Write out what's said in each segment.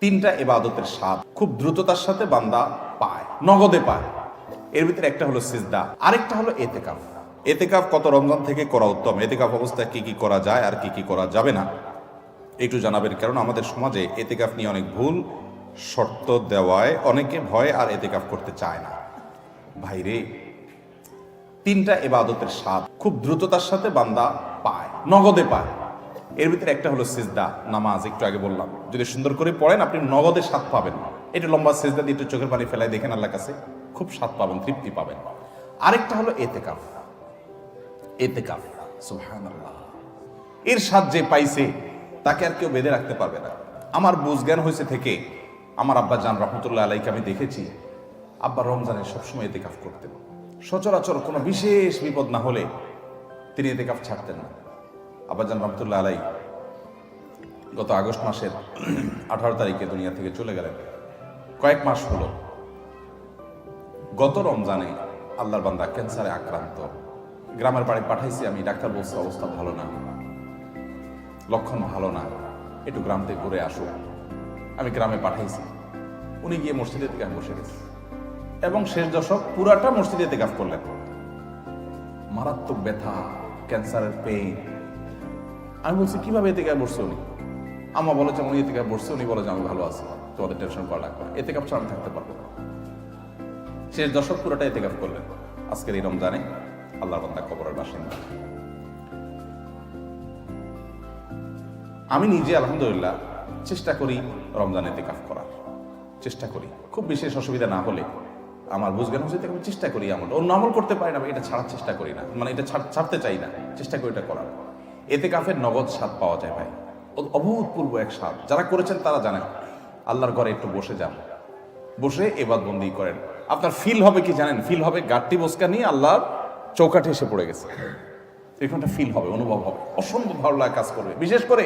তিনটা ইবাদতের স্বাদ খুব দ্রুততার সাথে বান্দা পায়, নগদে পায়। এর ভিতরে একটা হলো সিজদা, আরেকটা হলো এতেকাফ। এতেকাফ কত রমজান থেকে করা উত্তম, এতেকাফ অবস্থায় কি কি করা যায় আর কি কি করা যাবে না একটু জানাবেন। কারণ আমাদের সমাজে এতেকাফ নিয়ে অনেক ভুল শর্ত দেওয়ায় অনেকে ভয় আর এতেকাফ করতে চায় না। ভাইরে, তিনটা ইবাদতের স্বাদ খুব দ্রুততার সাথে বান্দা পায়, নগদে পায়। এর ভিতরে একটা হলো সিজদা, নামাজ। একটু আগে বললাম, যদি সুন্দর করে পড়েন আপনি নগদে স্বাদ পাবেন। একটু লম্বা সিজদা দিয়ে একটু চোখের পানি ফেলায় দেখেন, আল্লাহর কাছে খুব স্বাদ পাবেন, তৃপ্তি পাবেন। আরেকটা হলো এতেকাফ। এতেকাফ, সুবহানাল্লাহ, এর স্বাদ যে পাইছে তাকে আর কেউ বেঁধে রাখতে পারবে না। আমার বুঝজ্ঞান হয়েছে থেকে আমার আব্বা জান রহমতুল্লাহ আলাইকে আমি দেখেছি, আব্বা রমজানে সবসময় এতেকাফ করতেন। সচরাচর কোনো বিশেষ বিপদ না হলে তিনি এতেকাফ ছাড়তেন না। আব্বাজান রহমতুল্লাহ আলাই গত আগস্ট মাসের 18 তারিখে দুনিয়া থেকে চলে গেলেন। কয়েক মাস হলো। গত রমজানে আল্লাহর বান্দা ক্যান্সারে আক্রান্ত, গ্রামের বাড়ি পাঠাইছি আমি, ডাক্তার বলছে অবস্থা ভালো না, লক্ষণ ভালো না, একটু গ্রাম থেকে ঘুরে আসো। আমি গ্রামে পাঠাইছি, উনি গিয়ে মসজিদে এতেকাফ বসে গেছে এবং শেষ দশক পুরাটা মসজিদে এতেকাফ করলেন। মারাত্মক ব্যথা, ক্যান্সারের পেইন। আমি বলছি কিভাবে এতেকাফ বসছে উনি? আম্মা বলে যে উনি এতেকাফ বসছে, উনি বলে যে আমি ভালো আছি, তোমাদের টেনশন করা লাগবে না, এতেকাফ ছাড়া আমি থাকতে পারবো না। শেষ দশক পুরোটা এতেকাফ করলেন। আজকের এই রমজানে আল্লাহর বান্দা কবরের বাসিন্দা। আমি নিজে আলহামদুলিল্লাহ চেষ্টা করি রমজানে এতেকাফ করার, চেষ্টা করি। খুব বিশেষ অসুবিধা না হলে আমার বুঝজ্ঞান হচ্ছে আমি চেষ্টা করি। অন্য আমল করতে পারি না, এটা ছাড়ার চেষ্টা করি না, মানে এটা ছাড়তে চাই না, চেষ্টা করি এটা করার। এতেকাফের নগদ স্বাদ পাওয়া যায় ভাই, অভূতপূর্ব এক স্বাদ। যারা করেছেন তারা জানেন। আল্লাহর ঘরে একটু বসে যান, বসে এবাদত বন্দি করেন, আপনার ফিল হবে কি জানেন? ফিল হবে গাঁটটি বসকা নিয়ে আল্লাহর চৌকাঠে এসে পড়ে গেছে, এরকমটা ফিল হবে, অনুভব হবে, অসম্ভব ভালো লাগা কাজ করবে। বিশেষ করে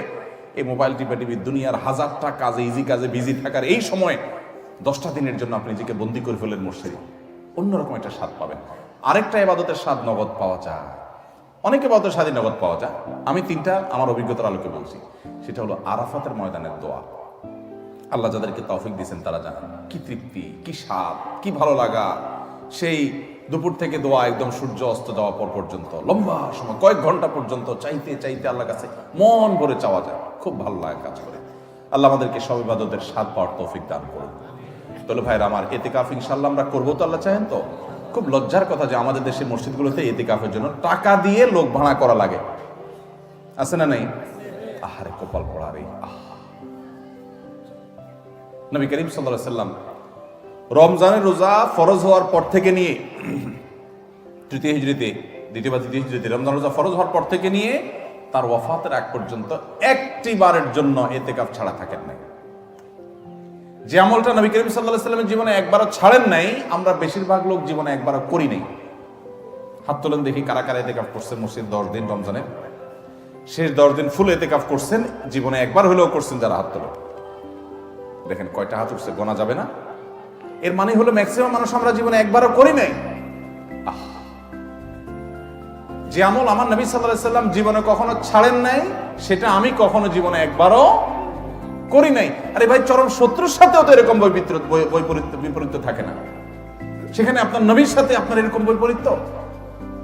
এই মোবাইল টিপি দুনিয়ার হাজারটা কাজে, ইজি কাজে বিজি থাকার এই সময় 10টা দিনের জন্য আপনি নিজেকে বন্দি করে ফেলেন মসজিদে, অন্যরকম একটা স্বাদ পাবেন। আরেকটা ইবাদতের স্বাদ নগদ পাওয়া যায়, অনেক ইবাদতের স্বাদই নগদ পাওয়া যায়। আমি তিনটা আমার অভিজ্ঞতার আলোকে বলছি। সেটা হলো আরাফাতের ময়দানের দোয়া। আল্লাহ যাদেরকে তৌফিক দিয়েছেন তারা জানেন কি তৃপ্তি, কি স্বাদ, কি ভালো লাগা। সেই দুপুর থেকে দোয়া একদম সূর্য অস্ত যাওয়া পর পর্যন্ত লম্বা সময়, কয়েক ঘন্টা পর্যন্ত চাইতে চাইতে আল্লাহর কাছে মন ভরে চাওয়া যায়, খুব ভালো লাগে কাজ করে। আল্লাহ আমাদেরকে সব ইবাদতের স্বাদ পাওয়ার তৌফিক দান করুন। তাহলে ভাইরা আমার, এতেকাফ ইনশাআল্লাহ আমরা করবো তো? আল্লাহ চাহেন তো? খুব লজ্জার কথা যে আমাদের দেশের মসজিদগুলোতে এতেকাফের জন্য টাকা দিয়ে লোক ভাড়া করা লাগে, আছে না নেই? আহারে কপাল পড়া রে। নবী করিম সাল্লাল্লাহু আলাইহি সাল্লাম রমজানের রোজা ফরজ হওয়ার পর থেকে নিয়ে তৃতীয় বা তৃতীয় হিজরিতে রমজান রোজা ফরজ হওয়ার পর থেকে নিয়ে তার ওয়াফাতের আগ পর্যন্ত একটি বারের জন্য এতেকাফ ছাড়া থাকেন নাই। যে আমলটা নবী করিম সাল্লাল্লাহু আলাইহি সাল্লামের জীবনে একবারও ছাড়েন নাই, আমরা বেশিরভাগ লোক জীবনে একবারও করি নাই। হাত তোলেন দেখি কারা কারা এতেকাফ করছেন মসজিদ 10 দিন রমজানে, শেষ 10 দিন ফুল এতেকাফ করছেন, জীবনে একবার হলেও করছেন যারা হাত তোলেন। দেখেন কয়টা হাত উঠছে, গোনা যাবে না। এর মানে হলো ম্যাক্সিমাম মানুষ আমরা জীবনে একবারও করি নাই। যে আমল আমার নবী সাল্লাল্লাহু আলাইহি সাল্লাম জীবনে কখনো ছাড়েন নাই, সেটা আমি কখনো জীবনে একবারও করি নাই। আরে ভাই, চরম শত্রুর সাথেও তো এরকম বৈপরীত্য থাকে না, সেখানে আপনার নবীর সাথে আপনার এরকম বৈপরীত্য।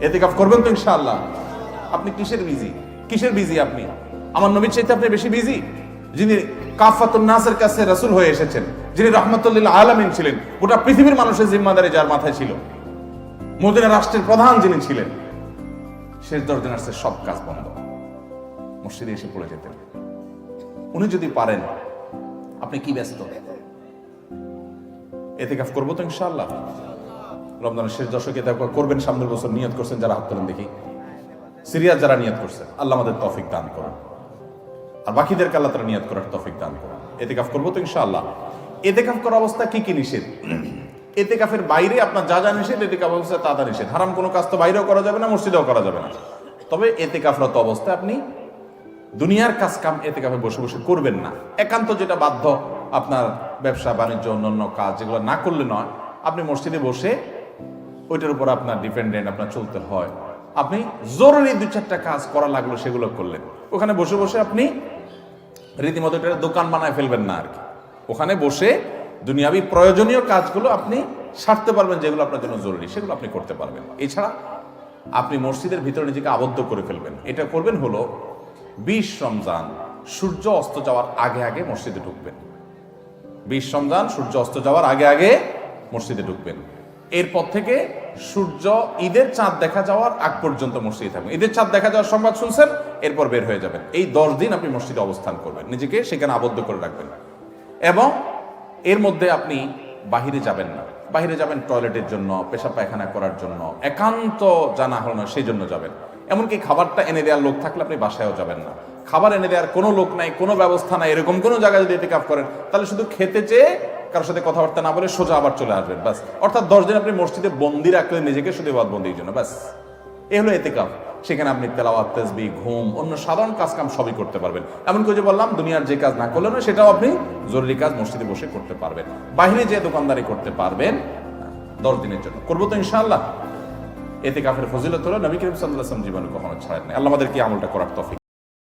এতেকাফ করবেন তো ইনশাআল্লাহ? আপনি কিসের বিজি? আপনি আমার নবীর চাইতে আপনি বেশি বিজি, যিনি কাফাতুন নাসের কাছে রাসূল হয়ে এসেছেন, যিনি রাহমাতুল লিল আলামিন ছিলেন, গোটা পৃথিবীর মানুষের জিম্মাদারি যার মাথায় ছিল, মদিনা রাষ্ট্রের প্রধান যিনি ছিলেন, শেষ 10 দিন আসছে সব কাজ বন্ধ, মসজিদে এসে পড়ে যেতেন। উনি যদি পারেন, আপনি কি ব্যস্ত? এতেকাফ করবো তো ইনশাআল্লাহ? রমজানের শেষ দশকে এতেকাফ করবেন, সামনের বছর নিয়ত করছেন যারা, হাত তোলেন দেখি। সিরিয়াস যারা নিয়ত করছেন, আল্লাহ আমাদের তৌফিক দান করুন, আর বাকিদেরকে আল্লাহ তাআলা নিয়ত করার তৌফিক দান করুন। এতেকাফ করবো তো ইনশাআল্লাহ? এতেকাফ করার অবস্থা কি কি নিষেধ? এতেকাফের বাইরে আপনার যা যা নিষেধ, এতেকাফ অবস্থায় তা নিষেধ। হারাম কোনো কাজ তো বাইরেও করা যাবে না, মসজিদেও করা যাবে না। তবে এতেকাফরত অবস্থায় আপনি দুনিয়ার কাজ কাম এতেকাফে বসে বসে করবেন না। একান্ত যেটা বাধ্য, আপনার ব্যবসা বাণিজ্য অন্যান্য কাজ যেগুলো না করলে নয়, আপনি মসজিদে বসে ওইটার উপর আপনার ডিপেন্ডেন্ট, আপনার চলতে হয়, আপনি জরুরি 2-4টা কাজ করা লাগলো সেগুলো করলেন। ওখানে বসে বসে আপনি রীতিমতো এটা দোকান বানায় ফেলবেন না আর কি। ওখানে বসে দুনিয়াবি প্রয়োজনীয় কাজগুলো আপনি সারতে পারবেন, যেগুলো আপনার জন্য জরুরি সেগুলো আপনি করতে পারবেন। এছাড়া আপনি মসজিদের ভিতরে নিজেকে আবদ্ধ করে ফেলবেন। এটা করবেন হলো 20 রমজান সূর্য অস্ত যাওয়ার আগে আগে মসজিদে ঢুকবেন। 20 রমজান সূর্য অস্ত যাওয়ার আগে আগে মসজিদে ঢুকবেন। এরপর থেকে সূর্য ঈদের চাঁদ দেখা যাওয়ার আগ পর্যন্ত মসজিদে থাকবেন। ঈদের চাঁদ দেখা যাওয়ার সংবাদ শুনছেন, এরপর বের হয়ে যাবেন। এই 10 দিন আপনি মসজিদে অবস্থান করবেন, নিজেকে সেখানে আবদ্ধ করে রাখবেন। এবং এর মধ্যে আপনি বাহিরে যাবেন না। বাহিরে যাবেন টয়লেটের জন্য, পেশাব পায়খানা করার জন্য, একান্ত জানা হলো না সেই জন্য যাবেন। এমনকি খাবারটা এনে দেওয়ার লোক থাকলে আপনি বাসায়ও যাবেন না। খাবার এনে দেওয়ার কোনো লোক নাই, কোনো ব্যবস্থা নাই, এরকম কোনো জায়গায় যদি ইতিকাফ করেন তাহলে শুধু খেতে চেয়ে কারোর সাথে কথাবার্তা না বলে সোজা আবার চলে আসবেন, ব্যাস। অর্থাৎ 10 দিন আপনি মসজিদে বন্দি রাখলেন নিজেকে, শুধু ইবাদতবন্দির জন্য, ব্যাস। এ হলো ইতিকাফ। সেখানে আপনি তেলাওয়াত, তাসবিহ, ঘুম, অন্য সাধারণ কাজ কাম সবই করতে পারবেন। এমন করে যে বললাম, দুনিয়ার যে কাজ না করলেন সেটাও আপনি জরুরি কাজ মসজিদে বসে করতে পারবেন। বাইরে যে দোকানদারি করতে পারবেন 10 দিনের জন্য। করবো তো ইনশাআল্লাহ। ইতিকাফের ফজিলত হলো নবী করিম সাল্লাল্লাহু আলাইহি ওয়াসাল্লাম জীবনে কখনো ছাড়েন না। আল্লাহ আমাদেরকে আমলটা করার তৌফিক